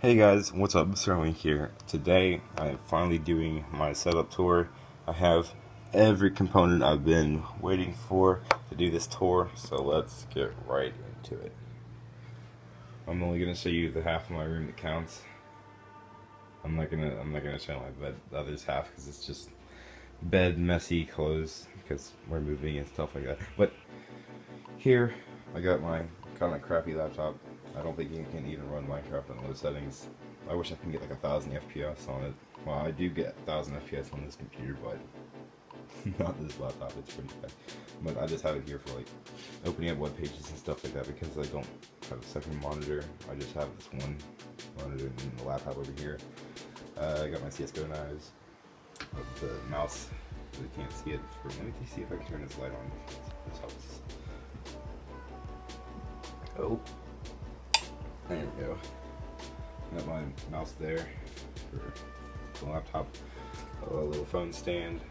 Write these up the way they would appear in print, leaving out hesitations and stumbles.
Hey guys, what's up? Sterling here. Today I am finally doing my setup tour. I have every component I've been waiting for to do this tour, so let's get right into it. I'm only gonna show you the half of my room that counts. I'm not gonna show my bed, the other half, because it's just bed, messy clothes, because we're moving and stuff like that. But here I got my kind of crappy laptop. I don't think you can even run Minecraft on those settings. I wish I could get like 1,000 FPS on it. Well, I do get 1,000 FPS on this computer, but not this laptop. It's pretty bad. But I just have it here for like opening up web pages and stuff like that because I don't have a second monitor. I just have this one monitor and the laptop over here. I got my CSGO knives. The mouse, you can't see it. Let me see if I can turn this light on. This helps. Oh. There we go. Got my mouse there for the laptop. A little phone stand,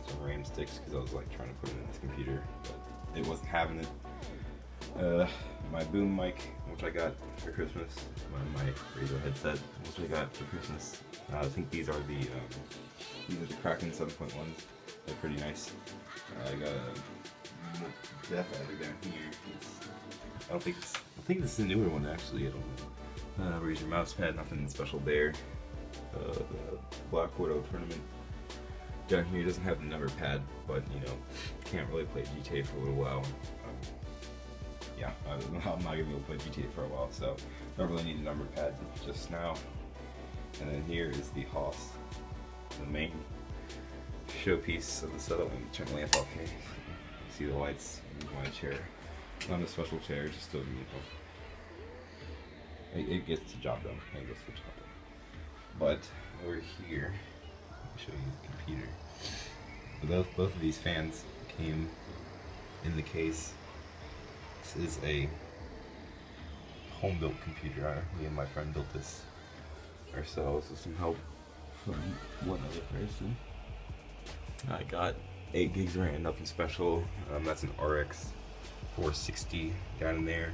some RAM sticks because I was like trying to put it in this computer, but it wasn't having it. My boom mic, which I got for Christmas. My Razer headset, which I got for Christmas. I think these are the Kraken 7.1s. They're pretty nice. I got a Death Adder down here. I think this is a newer one actually. I don't know. Razer mouse pad, nothing special there. The Black Widow tournament down here doesn't have the number pad, but you know, can't really play GTA for a little while. Yeah, I'm not gonna be able to play GTA for a while, so don't really need a number pad just now. And then here is the Haas, the main showpiece of the setup. Let me turn the lamp off here. See the lights. My chair. Not a special chair, just a, it gets the job done. It gets the job done. But over here, let me show you the computer. Both of these fans came in the case. This is a home-built computer. Me and my friend built this ourselves with some help from one other person. I got 8 gigs RAM, nothing special. That's an RX 460 down in there.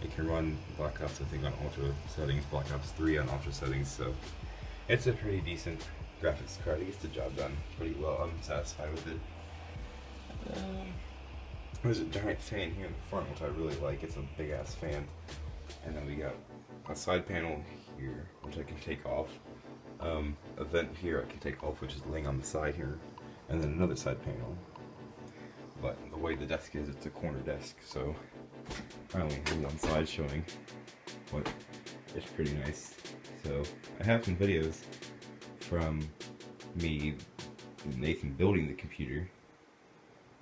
It can run Black Ops, I think, on ultra settings, Black Ops 3 on ultra settings, so it's a pretty decent graphics card. It gets the job done pretty well. I'm satisfied with it. There's a giant fan here in the front, which I really like. It's a big ass fan. And then we got a side panel here, which I can take off. A vent here I can take off, which is laying on the side here. And then another side panel. But the way the desk is, it's a corner desk, so I only have one side showing, but it's pretty nice. So I have some videos from me and Nathan building the computer,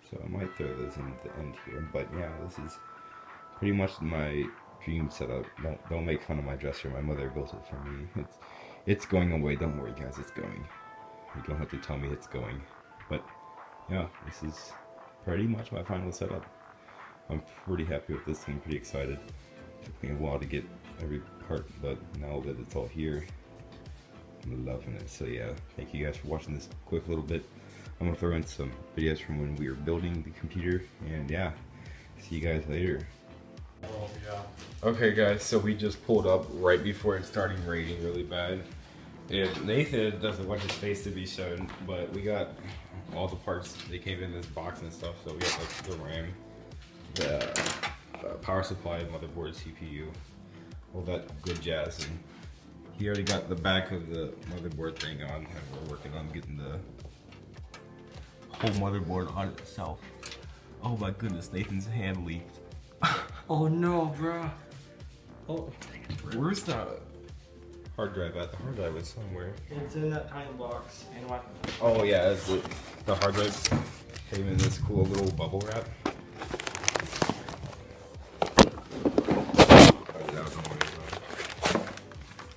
so I might throw those in the end here. But yeah, this is pretty much my dream setup. Don't make fun of my dresser. My mother built it for me. It's going away. Don't worry, guys. It's going. You don't have to tell me it's going. But yeah, this is pretty much my final setup. I'm pretty happy with this thing, pretty excited. It took me a while to get every part, but now that it's all here, I'm loving it. So yeah, thank you guys for watching this quick little bit. I'm gonna throw in some videos from when we were building the computer, and yeah, see you guys later. Okay guys, so we just pulled up right before it started raining really bad. And Nathan doesn't want his face to be shown, but we got all the parts. They came in this box and stuff, so we got like the RAM, the power supply, motherboard, CPU, all that good jazz. And he already got the back of the motherboard thing on, and we're working on getting the whole motherboard on itself. Oh my goodness, Nathan's hand leaked. Oh no, bro. Oh, where's the hard drive at? The hard drive is somewhere. It's in that tiny box. And what? Oh yeah, that's the hard drive came in this cool little bubble wrap.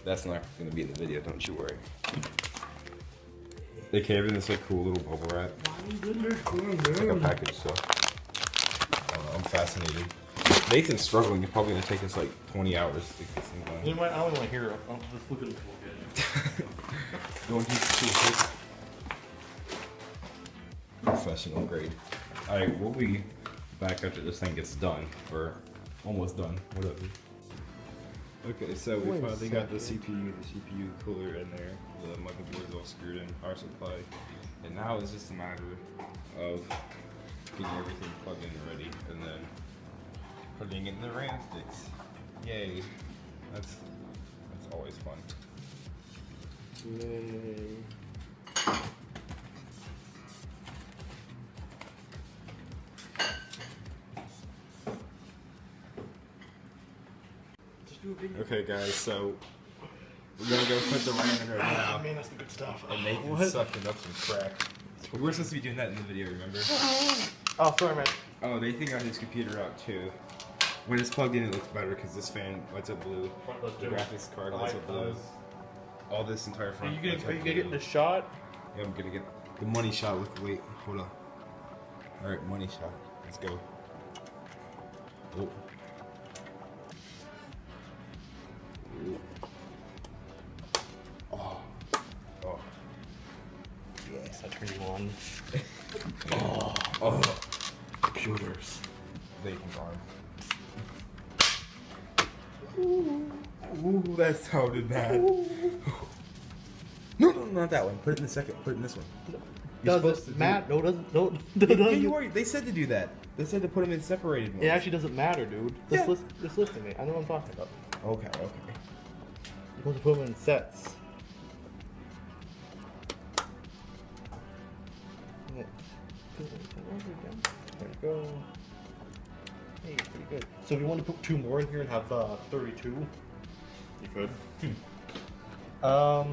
That's not gonna be in the video, don't you worry. They came in this like cool little bubble wrap. It's like a package, so I'm fascinated. Nathan's struggling. It's probably gonna take us like 20 hours to get this thing done. You might, I don't want to hear it. I'll just look at it a little bit. Going to the professional grade. Alright, we'll be back after this thing gets done, or almost done, whatever. Okay, so we Wait a finally got the second. CPU cooler in there. The motherboard is all screwed in, power supply. And now it's just a matter of getting everything plugged in and ready, and then putting it in the RAM sticks. Yay. That's always fun. Yay. Okay guys, so we're gonna go put the RAM in right now. Man, that's the good stuff. And Nathan's sucking up some crack. We were supposed to be doing that in the video, remember? Oh, sorry, man. Oh, Nathan got his computer out too. When it's plugged in, it looks better because this fan lights up blue. The graphics card lights up blue. All this entire front. Are you lights up gonna blue. get the shot? Yeah, I'm gonna get the money shot. Look, wait, hold on. All right, money shot. Let's go. Oh. Oh. Oh. Yes, I turned you on. Oh. Computers. They can go on. Ooh, that sounded bad. No, not that one. Put it in the second. Put it in this one. You're supposed to Doesn't do matter. No, doesn't. No, Yeah, you are. They said to do that. They said to put them in separated ones. It actually doesn't matter, dude. Yeah. Just listen to me. I know what I'm talking about. Okay, okay. You're supposed to put them in sets. Yeah. There we go. Hey, pretty good. So if you want to put 2 more in here and have 32, you could. I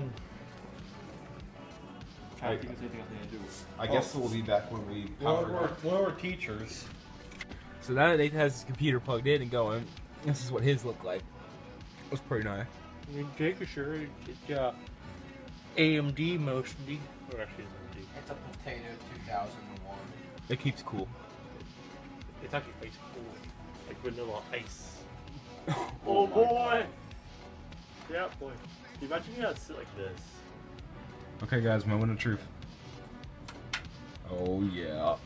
think there's anything else I need to do. I guess we'll be back when we power it up. One of our teachers. So now that Nathan has his computer plugged in and going, this is what his looked like. It was pretty nice. Jake is sure it's AMD mostly. Or actually, it's AMD. It's a Potato 2001. It keeps cool. It's actually ice cool. Like vanilla ice. Oh boy! Yeah, boy. Imagine you gotta sit like this. Okay, guys, moment of truth. Oh yeah.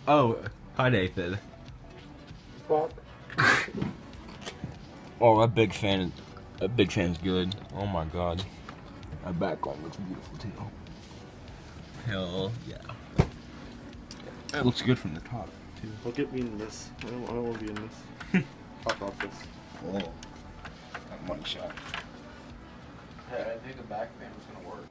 Oh, hi Nathan. Fuck. Oh, that big fan. That big fan's good. Oh my god. That background looks beautiful too. Hell yeah. It looks good from the top too. Don't get me in this. I don't want to be in this. I'll drop this. Oh, that money shot. I didn't think the back fan was gonna work.